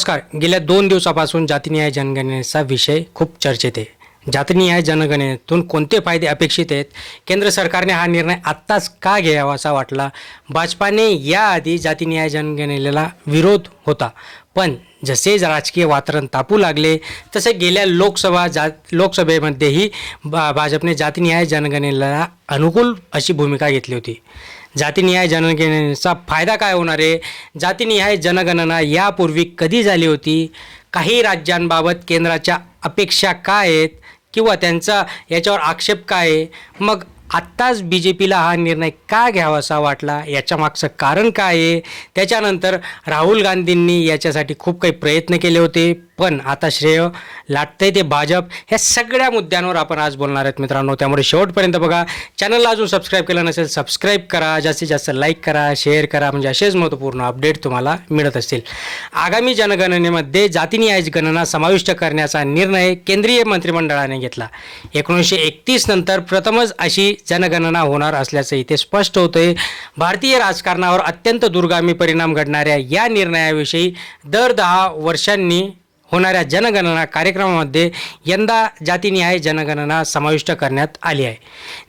नमस्कार. गेल्या 2 दिवसापासून जातीनिहाय जनगणनेचा विषय खूप चर्चेत आहे. जातीनिहाय जनगणनेतून कोणते फायदे अपेक्षित आहेत? केंद्र सरकारने हा निर्णय आत्ताच का घ्यावासा वाटला? भाजपाने याआधी जातीनिहाय जनगणनेला विरोध होता, पण जसे राजकीय वातावरण तापू लागले तसे गेल्या लोकसभेमध्येही भाजपने जातीनिहाय जनगणनेला अनुकूल अशी भूमिका घेतली होती. जातीनिहाय जनगणनेचा फायदा काय होणार आहे? जातीनिहाय जनगणना यापूर्वी कधी झाली होती? काही राज्यांबाबत केंद्राच्या अपेक्षा काय आहेत किंवा त्यांचा याच्यावर आक्षेप काय आहे? मग आत्ताच BJPला हा निर्णय का घ्यावासा वाटला? याच्या मागचं कारण काय आहे? त्याच्यानंतर राहुल गांधींनी याच्यासाठी खूप काही प्रयत्न केले होते, पण आता श्रेय लाटतंय ते भाजप. ह्या सगळ्या मुद्द्यांवर आपण आज बोलणार आहेत मित्रांनो, त्यामुळे शेवटपर्यंत बघा. चॅनलला अजून सबस्क्राईब केलं नसेल सबस्क्राईब करा, जास्तीत जास्त लाईक करा, शेअर करा, म्हणजे असेच महत्त्वपूर्ण अपडेट तुम्हाला मिळत असतील. आगामी जनगणनेमध्ये जातीनिहाय गणना समाविष्ट करण्याचा निर्णय केंद्रीय मंत्रिमंडळाने घेतला. 1931 नंतर प्रथमच अशी जनगणना होणार असल्याचं इथे स्पष्ट होतंय. भारतीय राजकारणावर अत्यंत दूरगामी परिणाम घडणाऱ्या या निर्णयाविषयी दर 10 वर्षांनी होणाऱ्या जनगणना कार्यक्रमामध्ये यंदा जातीनिहाय जनगणना समाविष्ट करण्यात आली आहे.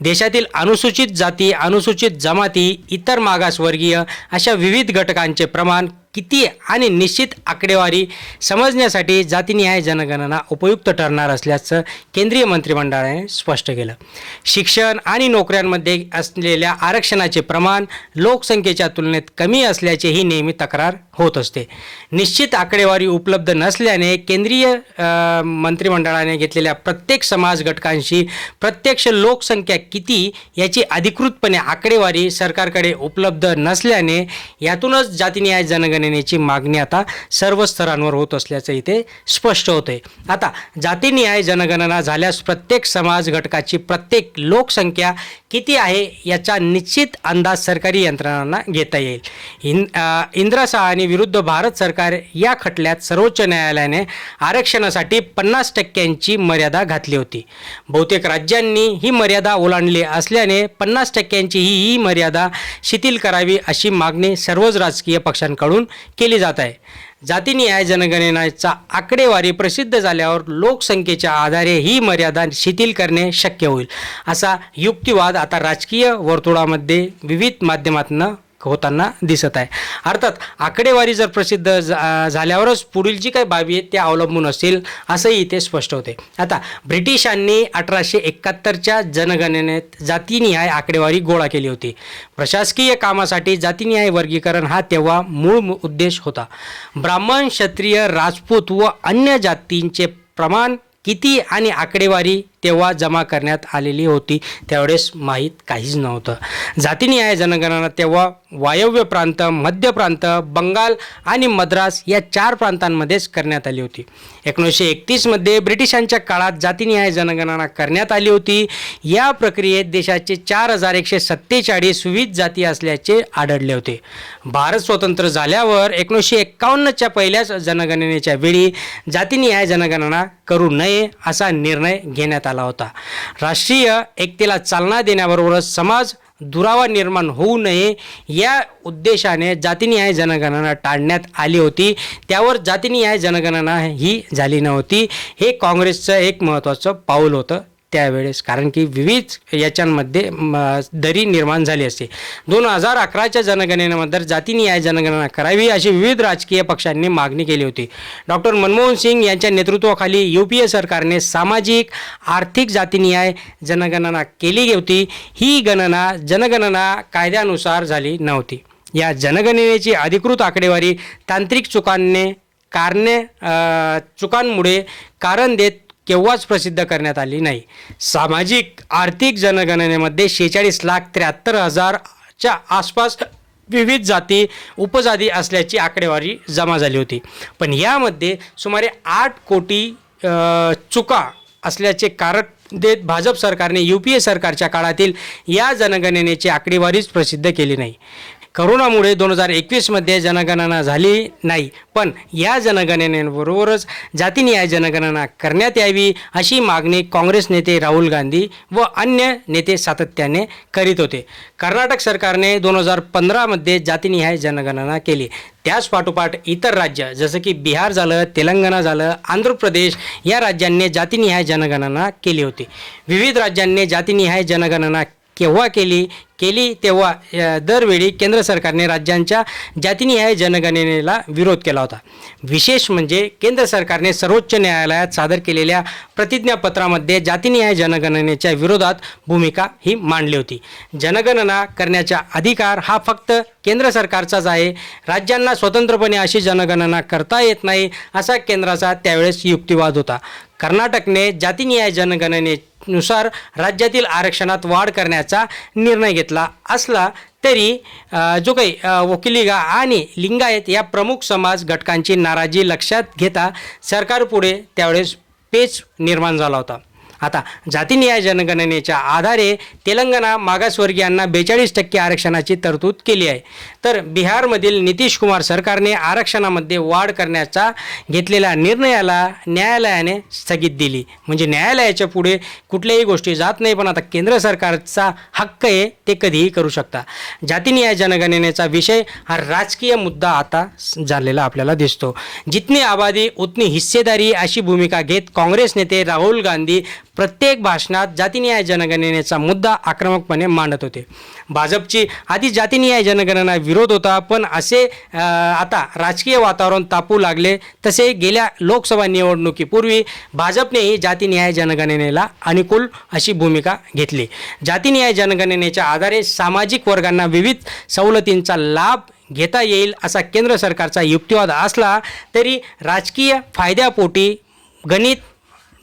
देशातील अनुसूचित जाती, अनुसूचित जमाती, इतर मागासवर्गीय अशा विविध घटकांचे प्रमाण किती आणि निश्चित आकडेवारी समजण्यासाठी जातीनिहाय जनगणना उपयुक्त ठरणार असल्याचं केंद्रीय मंत्रिमंडळाने स्पष्ट केलं. शिक्षण आणि नोकऱ्यांमध्ये असलेल्या आरक्षणाचे प्रमाण लोकसंख्येच्या तुलनेत कमी असल्याचेही नेहमी तक्रार होत असते. निश्चित आकडेवारी उपलब्ध नसल्याने केंद्रीय मंत्रिमंडळाने घेतलेल्या प्रत्येक समाज घटकांशी प्रत्यक्ष लोकसंख्या किती याची अधिकृतपणे आकडेवारी सरकारकडे उपलब्ध नसल्याने यातूनच जातीनिहाय जनगणनेची मागणी आता सर्व स्तरांवर होत असल्याचं इथे स्पष्ट होते. आता जातीनिहाय जनगणना झाल्यास प्रत्येक समाज घटकाची प्रत्येक लोकसंख्या किती आहे याचा निश्चित अंदाज सरकारी यंत्रणांना घेता येईल. इंदिरा साहनी विरुद्ध भारत सरकार या खटल्यात सर्वोच्च न्यायालयाने आरक्षणासाठी 50% मर्यादा घातली होती. बहुतेक राज्यांनी ही मर्यादा ओलांडली असल्याने 50% ही मर्यादा शिथिल करावी अशी मागणी सर्वच राजकीय पक्षांकडून केली जात आहे. जातीनिहाय जनगणनेचा आकडेवारी प्रसिद्ध झाल्यावर लोकसंख्येच्या आधारे ही मर्यादा शिथिल करणे शक्य होईल असा युक्तिवाद आता राजकीय वर्तुळामध्ये विविध माध्यमातून होताना दिसत आहे. अर्थात आकडेवारी जर प्रसिद्ध झाल्यावरच पुढील जी काही बाबी आहेत त्या अवलंबून असतील असंही इथे स्पष्ट होते. आता ब्रिटिशांनी 1871च्या जनगणनेत जातीनिहाय आकडेवारी गोळा केली होती. प्रशासकीय कामासाठी जातीनिहाय वर्गीकरण हा तेव्हा मूळ उद्देश होता. ब्राह्मण, क्षत्रिय, राजपूत व अन्य जातींचे प्रमाण किती आणि आकडेवारी तेव्हा जमा करण्यात आलेली होती त्यावेळेस माहीत काहीच नव्हतं. जातीनिहाय जनगणना तेव्हा वायव्य प्रांत, मध्य प्रांत, बंगाल आणि मद्रास या 4 प्रांतांमध्येच करण्यात आली होती. 1931मध्ये ब्रिटिशांच्या काळात जातीनिहाय जनगणना करण्यात आली होती. या प्रक्रियेत देशाचे 4147 विविध जाती असल्याचे आढळले होते. भारत स्वतंत्र झाल्यावर 1951च्या पहिल्याच जनगणनेच्या वेळी जातीनिहाय जनगणना करू नये असा निर्णय घेण्यात आला होता. राष्ट्रीय एकतेला चालना देण्याबरोबरच समाज दुरावा निर्माण होऊ नये या उद्देशाने जातीनिहाय जनगणना टाळण्यात आली होती. त्यावर जातीनिहाय जनगणना ही झाली नव्हती. हे काँग्रेसचं एक महत्त्वाचं पाऊल होतं त्यावेळेस, कारण की विविध याच्यांमध्ये दरी निर्माण झाली असते. 2011च्या जनगणनेमध्ये जातीनिहाय जनगणना करावी अशी विविध राजकीय पक्षांनी मागणी केली होती. डॉक्टर मनमोहन सिंग यांच्या नेतृत्वाखाली UPA सरकारने सामाजिक आर्थिक जातीनिहाय जनगणना केली होती. ही जनगणना कायद्यानुसार झाली नव्हती. या जनगणनेची अधिकृत आकडेवारी तांत्रिक चुकांमुळे कारण देत केव्हाच प्रसिद्ध करण्यात आली नाही. सामाजिक आर्थिक जनगणनेमध्ये 46,73,000च्या आसपास विविध जाती उपजाती असल्याची आकडेवारी जमा झाली होती, पण यामध्ये सुमारे 8 कोटी चुका असल्याचे कारण देत भाजप सरकारने UPA सरकारच्या काळातील या जनगणनेची आकडेवारीच प्रसिद्ध केली नाही. करोनामुळे 2021मध्ये जनगणना झाली नाही, पण या जनगणनेबरोबरच जातीनिहाय जनगणना करण्यात यावी अशी मागणी काँग्रेस नेते राहुल गांधी व अन्य नेते सातत्याने करीत होते. कर्नाटक सरकारने 2015मध्ये जातीनिहाय जनगणना केली. त्याच पाठोपाठ इतर राज्य जसं की बिहार झालं, तेलंगणा झालं, आंध्र प्रदेश या राज्यांनी जातीनिहाय जनगणना केली होती. विविध राज्यांनी जातीनिहाय जनगणना केव्हा केली तेव्हा दरवेळी केंद्र सरकारने राज्यांच्या जातीनिहाय जनगणनेला विरोध केला होता. विशेष म्हणजे केंद्र सरकारने सर्वोच्च न्यायालयात सादर केलेल्या प्रतिज्ञापत्रामध्ये जातीनिहाय जनगणनेच्या विरोधात भूमिका ही मांडली होती. जनगणना करण्याचा अधिकार हा फक्त केंद्र सरकारचाच आहे. राज्यांना स्वतंत्रपणे अशी जनगणना करता येत नाही असा केंद्राचा त्यावेळेस युक्तिवाद होता. कर्नाटकने जातीनिहाय जनगणनेनुसार राज्यातील आरक्षणात वाढ करण्याचा निर्णय घेतला असला तरी जो काही वकिलिगा आणि लिंगायत या प्रमुख समाज घटकांची नाराजी लक्षात घेता सरकारपुढे त्यावेळेस पेच निर्माण झाला होता. आता जातीनिहाय जनगणनेच्या आधारे तेलंगणा मागासवर्गीयांना 42% आरक्षणाची तरतूद केली आहे, तर बिहारमधील नितीश कुमार सरकारने आरक्षणामध्ये वाढ करण्याचा घेतलेल्या निर्णयाला न्यायालयाने स्थगित दिली. म्हणजे न्यायालयाच्या पुढे कुठल्याही गोष्टी जात नाही, पण आता केंद्र सरकारचा हक्क आहे ते कधीही करू शकता. जातीनिहाय जनगणनेचा विषय हा राजकीय मुद्दा आता झालेला आपल्याला दिसतो. जितनी आबादी उतनी हिस्सेदारी अशी भूमिका घेत काँग्रेस नेते राहुल गांधी प्रत्येक भाषणात जातीनिहाय जनगणनेचा मुद्दा आक्रमकपणे मांडत होते. भाजपची आधी जातीनिहाय जनगणना विरोध होता, पण असे आता राजकीय वातावरण तापू लागले तसे गेल्या लोकसभा निवडणुकीपूर्वी भाजपनेही जातीनिहाय जनगणनेला अनुकूल अशी भूमिका घेतली. जातीनिहाय जनगणनेच्या आधारे सामाजिक वर्गांना विविध सवलतींचा लाभ घेता येईल असा केंद्र सरकारचा युक्तिवाद असला तरी राजकीय फायद्यापोटी गणित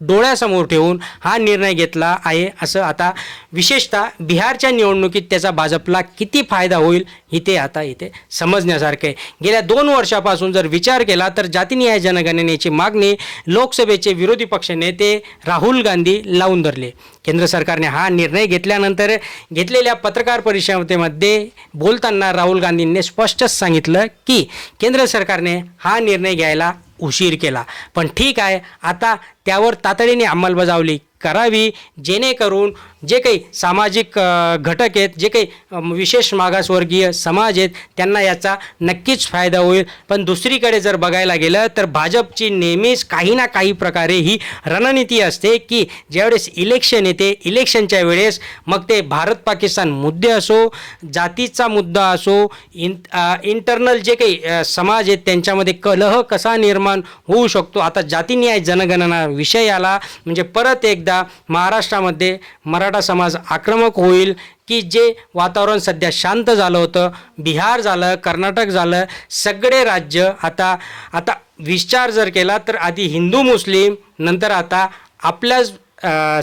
डोळ्यासमोर ठेवून हा निर्णय घेतला आहे. असं आता विशेषतः बिहारच्या निवडणुकीत त्याचा भाजपला किती फायदा होईल इथे समजण्यासारखे. गेल्या 2 वर्षापासून जर विचार केला तर जातीनिहाय जनगणनेची मागणी लोकसभेचे विरोधी पक्षनेते राहुल गांधी लावून धरले. केंद्र सरकारने हा निर्णय घेतल्यानंतर घेतलेल्या पत्रकार परिषदेमध्ये बोलताना राहुल गांधींनी स्पष्टच सांगितलं की केंद्र सरकारने हा निर्णय घ्यायला उशीर केला, पण ठीक आहे, आता त्यावर तातडीने अंमलबजावणी करावी जेणेकरून जे काही सामाजिक घटक आहेत, जे काही विशेष मागासवर्गीय समाज आहेत त्यांना याचा नक्कीच फायदा होईल. पण दुसरीकडे जर बघायला गेलं तर भाजपची नेहमीच काही ना काही प्रकारे ही रणनीती असते की ज्यावेळेस इलेक्शन येते, इलेक्शनच्या वेळेस मग ते भारत पाकिस्तान मुद्दे असो, जातीचा मुद्दा असो, इंटरनल जे काही समाज आहेत त्यांच्यामध्ये कलह कसा निर्माण होऊ शकतो. आता जातीनिहाय जनगणना विषय आला म्हणजे परत एकदा महाराष्ट्रामध्ये मराठा समाज आक्रमक होईल की जे वातावरण सध्या शांत झालं होतं. बिहार झालं, कर्नाटक झालं, सगळे राज्य आता विचार जर केला तर आधी हिंदू मुस्लिम, नंतर आता आपल्याच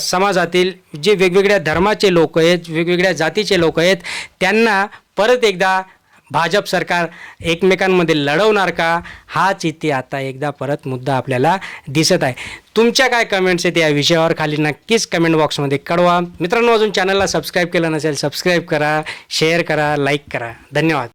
समाजातील जे वेगवेगळ्या धर्माचे लोक आहेत, वेगवेगळ्या जातीचे लोक आहेत त्यांना परत एकदा भाजप सरकार एकमेकांमध्ये लढवणार का, हाच इथे आता एकदा परत मुद्दा आपल्याला दिसत आहे. तुमच्या काय कमेंट्स आहेत या विषयावर खाली नक्कीच कमेंट बॉक्समध्ये कळवा. मित्रांनो, अजून चॅनलला सबस्क्राईब केलं नसेल सबस्क्राईब करा, शेअर करा, लाईक करा. धन्यवाद.